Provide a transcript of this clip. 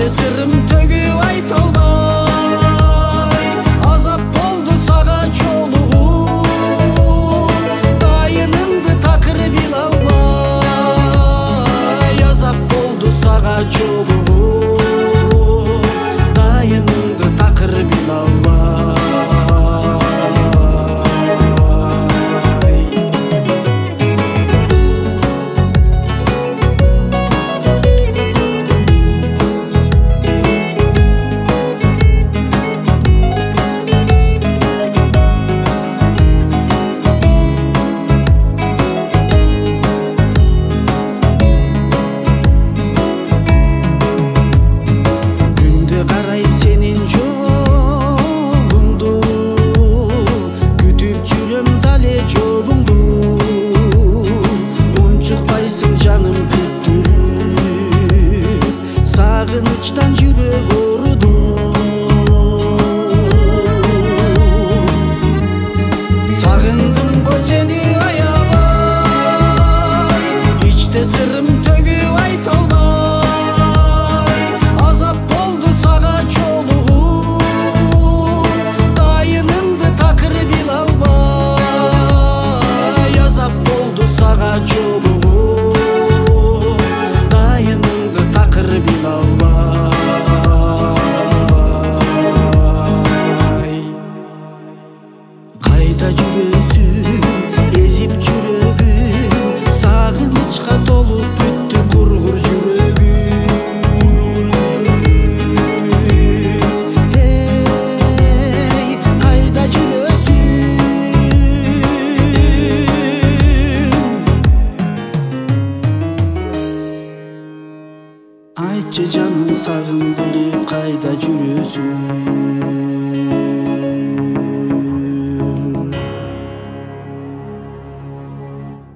ичте сырым төгүп айта албай, азап болду сага жолугуу, дайынымды такыр биле албай, азап болду сага жолугуу, дайынымды такыр биле албай. Сагынычтан жүрөк ооруду, сагындым го сени аябай, ичте сырым төгүп айта албай, азап болду сага жолугуу, дайынымды такыр биле албай, азап болду сага жолугуу, дайынымды такыр биле албай. Кайда жүрөсүң, эзип жүрөгүм, сагынычка толуп бүттү кургур жүрөгүм. Эй, кайда жүрөсүң? Айтчы жаным, сагындырып кайда жүрөсүң?